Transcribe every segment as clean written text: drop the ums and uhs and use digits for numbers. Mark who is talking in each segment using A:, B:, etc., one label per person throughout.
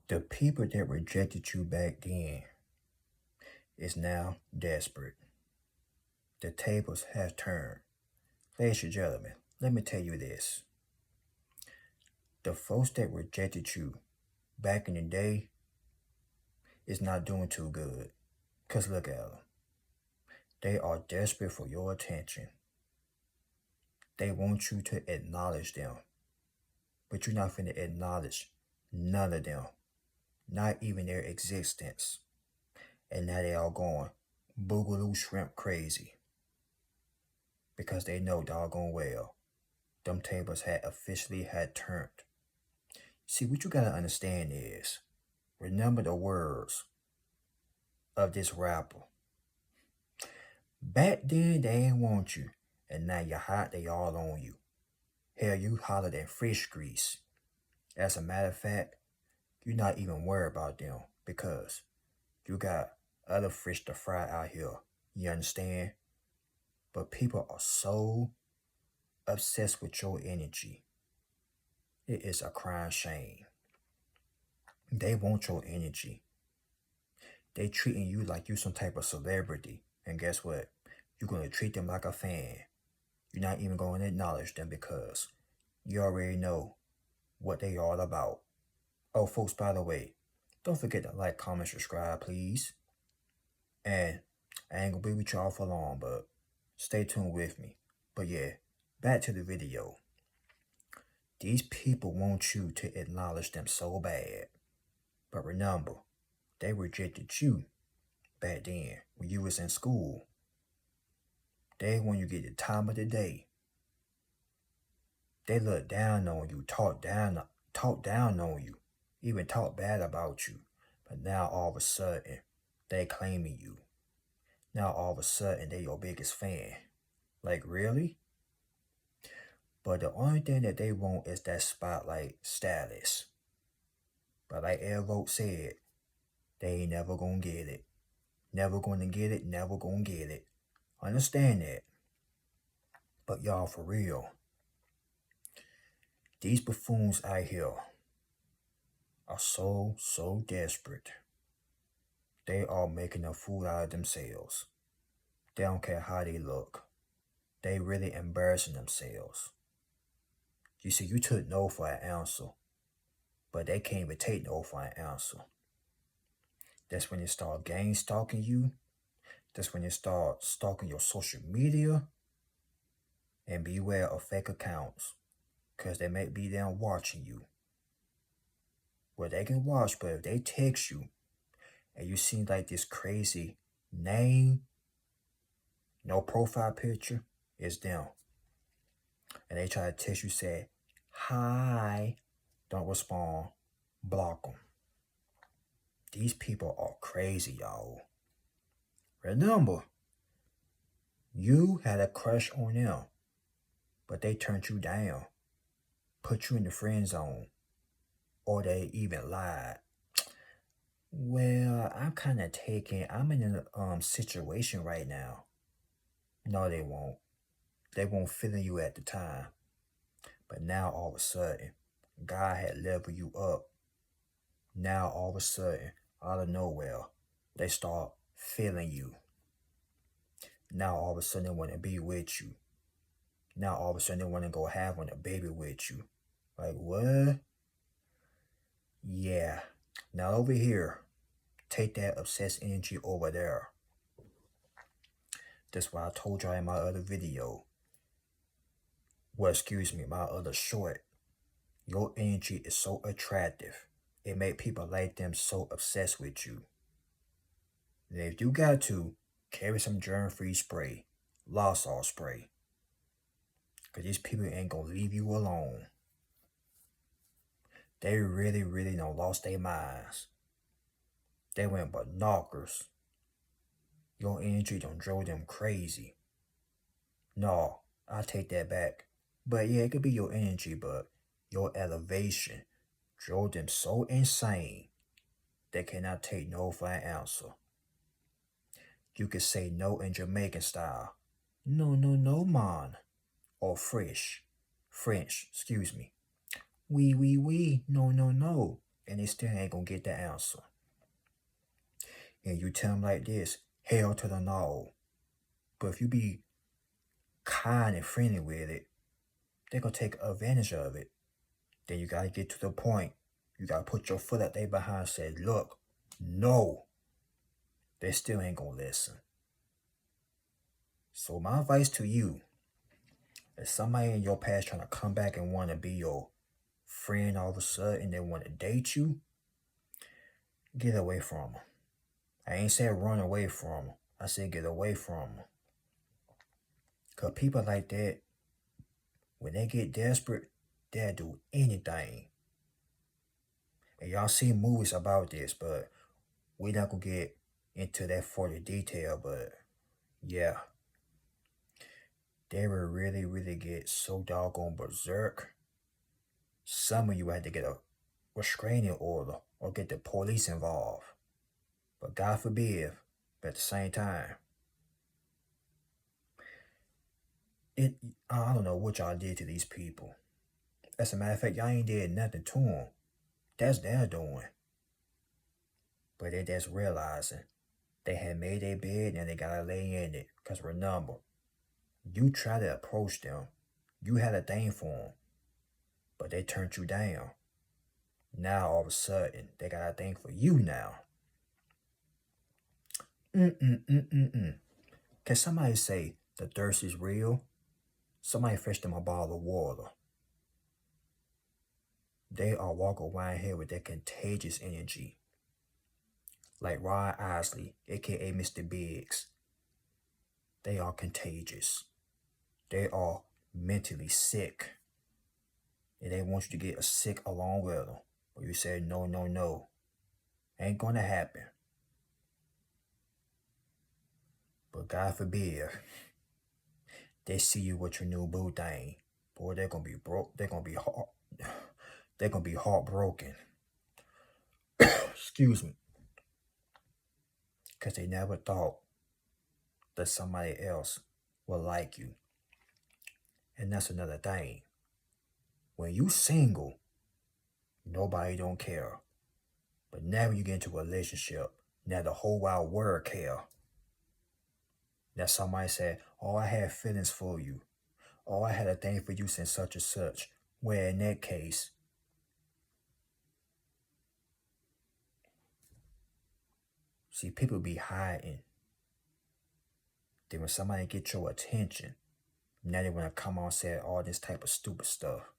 A: The people that rejected you back then is now desperate. The tables have turned. Ladies and gentlemen, let me tell you this. The folks that rejected you back in the day is not doing too good. Because look at them. They are desperate for your attention. They want you to acknowledge them. But you're not finna acknowledge none of them. Not even their existence. And now they all going boogaloo shrimp crazy. Because they know doggone well them tables had officially turned. See, what you gotta understand is, remember the words of this rapper. Back then they ain't want you, and now you're hot, they all on you. Hell, you hotter than fish grease. As a matter of fact, you're not even worried about them because you got other fish to fry out here. You understand? But people are so obsessed with your energy. It is a crying shame. They want your energy. They treating you like you some type of celebrity. And guess what? You're going to treat them like a fan. You're not even going to acknowledge them because you already know what they all about. Oh, folks, by the way, don't forget to like, comment, subscribe, please. And I ain't going to be with y'all for long, but stay tuned with me. But yeah, back to the video. These people want you to acknowledge them so bad. But remember, they rejected you back then when you was in school. They want you to get the time of the day. They look down on you, talk down on you, even talk bad about you. But now all of a sudden, they claiming you. Now all of a sudden, they your biggest fan. Like, really? But the only thing that they want is that spotlight status. But like Air Vote said, they ain't never gonna get it. Never gonna get it, never gonna get it. Understand that. But y'all, for real, these buffoons out here are so desperate. They are making a fool out of themselves. They don't care how they look. They really embarrassing themselves. You see, you took no for an answer, but they can't even take no for an answer. That's when they start gang stalking you. That's when they start stalking your social media. And beware of fake accounts, because they may be there watching you. Well, they can watch, but if they text you, and you seem like this crazy name, no profile picture, it's them. And they try to text you, say, hi, don't respond, block them. These people are crazy, y'all. Remember, you had a crush on them, but they turned you down, put you in the friend zone, or they even lied. Well, I'm in a situation right now. No, they won't. They won't feel you at the time. But now all of a sudden, God had leveled you up. Now all of a sudden, out of nowhere, they start feeling you. Now all of a sudden they want to be with you. Now all of a sudden they want to go have a baby with you. Like, what? Yeah. Now over here, take that obsessed energy over there. That's why I told y'all in my other video. Well, excuse me, my other short. Your energy is so attractive. It made people like them so obsessed with you. And if you got to, carry some germ-free spray, Lysol spray. Because these people ain't going to leave you alone. They really done lost their minds. They went binoculars. Your energy done drove them crazy. No, I take that back. But yeah, it could be your energy, but your elevation drove them so insane they cannot take no for an answer. You could say no in Jamaican style. No, man. Or French, excuse me. Oui, no. and they still ain't gonna get the answer. And you tell them like this, hell to the no. But if you be kind and friendly with it, they're gonna take advantage of it. Then you gotta get to the point. You gotta put your foot out there behind and say, look, no. They still ain't gonna listen. So my advice to you, if somebody in your past trying to come back and want to be your friend all of a sudden, they want to date you, get away from them. I ain't said run away from them. I said get away from them. Because people like that, when they get desperate, they'll do anything. And y'all see movies about this, but we're not going to get into that further detail. But yeah, they will really, really get so doggone berserk. Some of you had to get a restraining order or get the police involved. But God forbid, but at the same time, I don't know what y'all did to these people. As a matter of fact, y'all ain't did nothing to them. That's their doing. But they just realizing they had made their bed and they gotta lay in it. Because remember, you try to approach them. You had a thing for them. But they turned you down. Now all of a sudden, they got a thing for you now. Can somebody say the thirst is real? Somebody fetch them a bottle of water. They are walking around here with that contagious energy. Like Rod Isley, aka Mr. Biggs. They are contagious. They are mentally sick. And they want you to get sick along with them. But you say, no, no, no. Ain't gonna happen. But God forbid, they see you with your new boo thing. Boy, they're gonna be broke. They're gonna be heartbroken. Excuse me. Because they never thought that somebody else would like you. And that's another thing. When you single, nobody don't care. But now you get into a relationship, now the whole wide world care. Now somebody said, oh, I had feelings for you. Oh, I had a thing for you since such and such. Where in that case, see, people be hiding. Then when somebody get your attention, now they want to come on and say all this type of stupid stuff.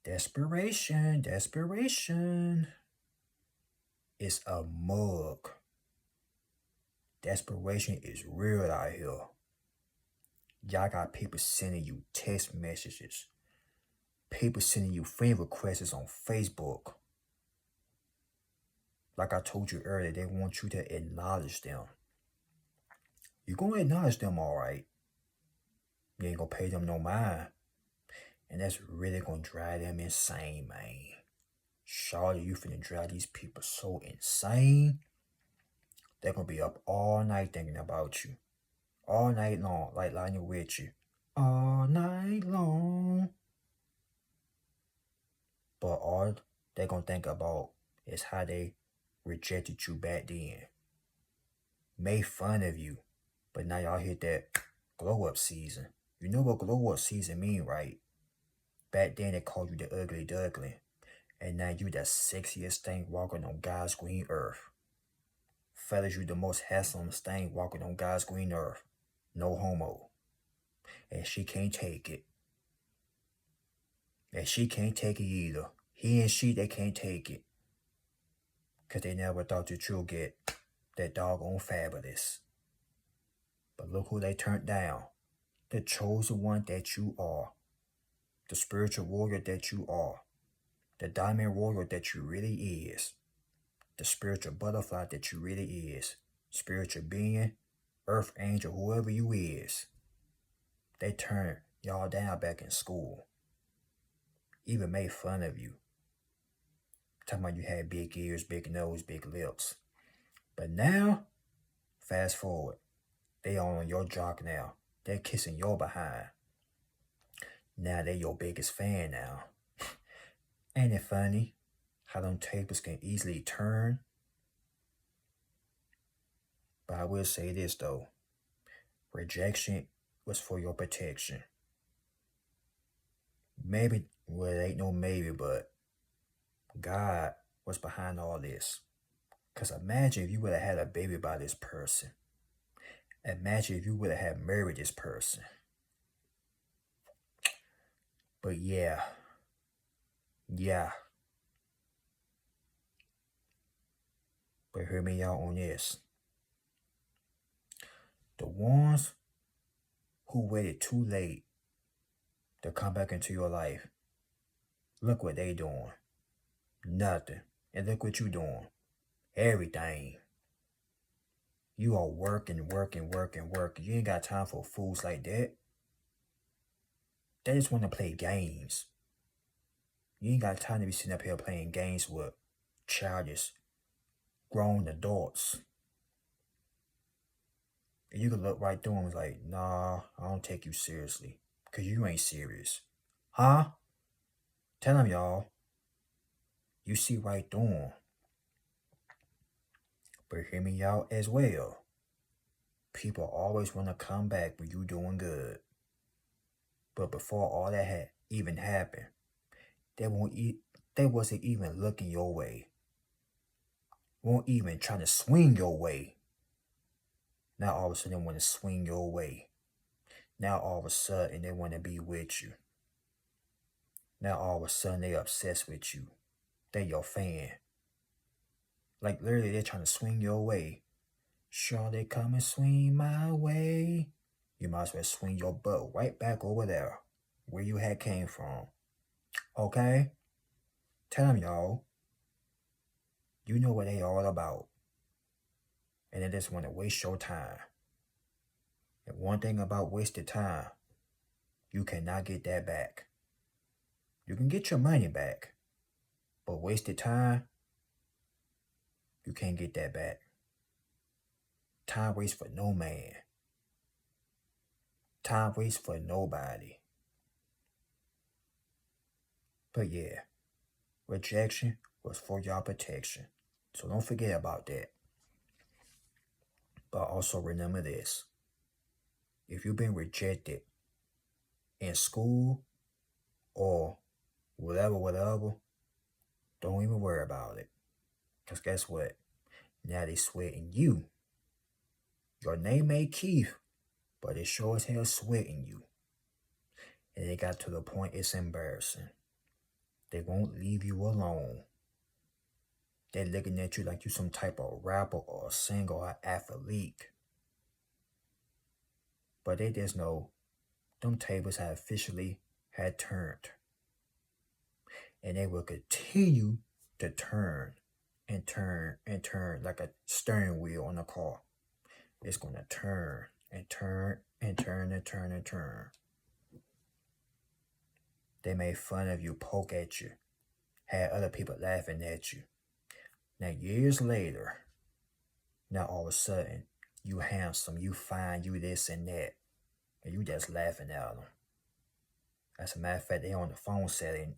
A: Desperation. It's a mug. Desperation is real out here. Y'all got people sending you text messages. People sending you friend requests on Facebook. Like I told you earlier, they want you to acknowledge them. You're going to acknowledge them all right. You ain't going to pay them no mind. And that's really going to drive them insane, man. Shawty, you finna drive these people so insane. They're going to be up all night thinking about you. All night long, like lying with you. All night long. But all they're going to think about is how they rejected you back then. Made fun of you. But now y'all hit that glow up season. You know what glow up season mean, right? Back then they called you the ugly duckling. And now you the sexiest thing walking on God's green earth. Fellas, you the most handsomest thing walking on God's green earth. No homo. And she can't take it. And she can't take it either. He and she, they can't take it. Because they never thought that you'll get that doggone fabulous. But look who they turned down. The chosen one that you are. The spiritual warrior that you are. The diamond warrior that you really is. The spiritual butterfly that you really is. Spiritual being, earth angel, whoever you is. They turned y'all down back in school. Even made fun of you. Talking about you had big ears, big nose, big lips. But now, fast forward. They on your jock now. They're kissing your behind. Now they your biggest fan now. Ain't it funny how them tables can easily turn? But I will say this though, rejection was for your protection. Maybe, well, it ain't no maybe, but God was behind all this. Because imagine if you would have had a baby by this person. Imagine if you would have had married this person. But yeah. But hear me out on this. The ones who waited too late to come back into your life, look what they doing. Nothing. And look what you doing. Everything. You are working. You ain't got time for fools like that. They just want to play games. You ain't got time to be sitting up here playing games with childish, grown adults. And you can look right through them and like, nah, I don't take you seriously. Because you ain't serious. Huh? Tell them, y'all. You see right through them. But hear me out as well. People always want to come back when you doing good. But before all that had even happened, they wasn't even looking your way. Won't even trying to swing your way. Now all of a sudden they want to swing your way. Now all of a sudden they want to be with you. Now all of a sudden they obsessed with you. They your fan. Like literally they're trying to swing your way. Sure, they come and swing my way. You might as well swing your butt right back over there where you had came from. Okay? Tell them, y'all. You know what they all about. And they just want to waste your time. And one thing about wasted time, you cannot get that back. You can get your money back. But wasted time, you can't get that back. Time waits for no man. Time waits for nobody. But yeah, rejection was for your protection. So don't forget about that. But also remember this. If you've been rejected in school or whatever, don't even worry about it. Because guess what? Now they sweating you. Your name ain't Keith, but it sure as hell sweating you. And it got to the point it's embarrassing. They won't leave you alone. They're looking at you like you some type of rapper or a singer or athlete. But they just know them tables have officially had turned. And they will continue to turn and turn and turn like a steering wheel on a car. It's going to turn and turn and turn and turn and turn. They made fun of you, poke at you, had other people laughing at you. Now, years later, now all of a sudden, you handsome, you fine, you this and that, and you just laughing at them. As a matter of fact, they on the phone saying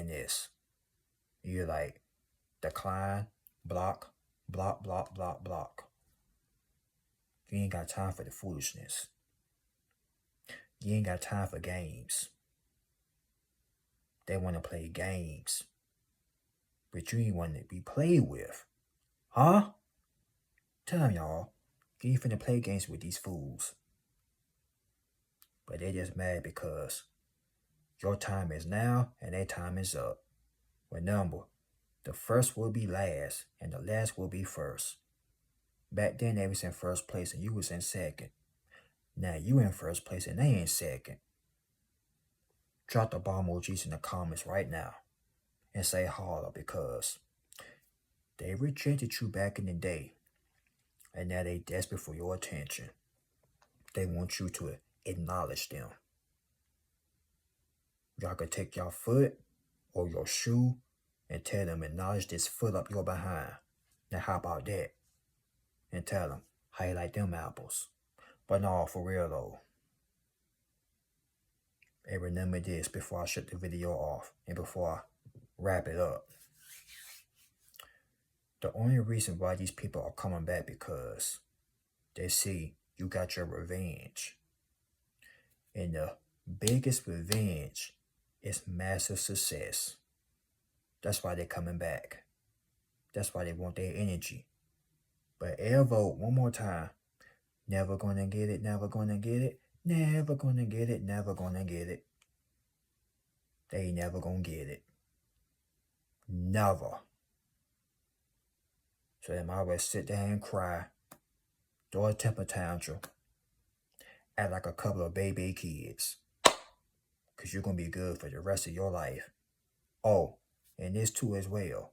A: this. You're like, decline, block. You ain't got time for the foolishness. You ain't got time for games. They want to play games. But you ain't want to be played with. Huh? Tell them, y'all. You ain't finna play games with these fools. But they just mad because your time is now and their time is up. Remember, the first will be last and the last will be first. Back then they was in first place and you was in second. Now you in first place and they in second. Drop the bomb emojis in the comments right now and say holla because they rejected you back in the day and now they desperate for your attention. They want you to acknowledge them. Y'all could take your foot or your shoe and tell them acknowledge this foot up your behind. Now how about that? And tell them how you like them apples. But no, for real though. And remember this before I shut the video off and before I wrap it up. The only reason why these people are coming back because they see you got your revenge. And the biggest revenge is massive success. That's why they're coming back. That's why they want their energy. But air vote one more time. Never gonna get it, never gonna get it, never gonna get it, never gonna get it. They never gonna get it. Never. So they might always sit there and cry, throw a temper tantrum, act like a couple of baby kids. Because you're going to be good for the rest of your life. Oh, and this too as well.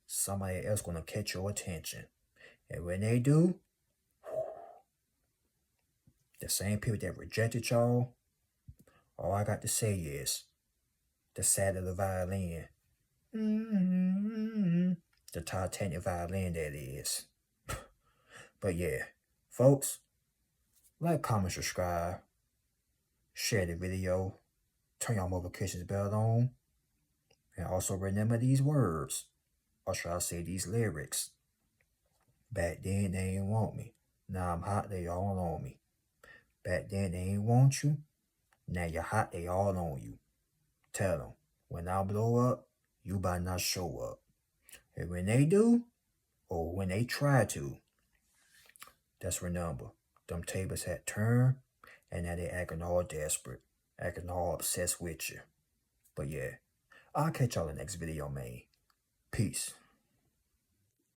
A: Somebody else going to catch your attention. And when they do, the same people that rejected y'all, all I got to say is, the sad of the violin. The Titanic violin, that is. But yeah, folks, like, comment, subscribe, share the video, turn your notifications bell on, and also remember these words, or should I say these lyrics. Back then they ain't want me, now I'm hot, they all on me. Back then they ain't want you, now you're hot, they all on you. Tell them, when I blow up, you better not show up. And when they do, or when they try to, just remember, them tables had turned, and now they acting all desperate, acting all obsessed with you. But yeah, I'll catch y'all in the next video, man. Peace.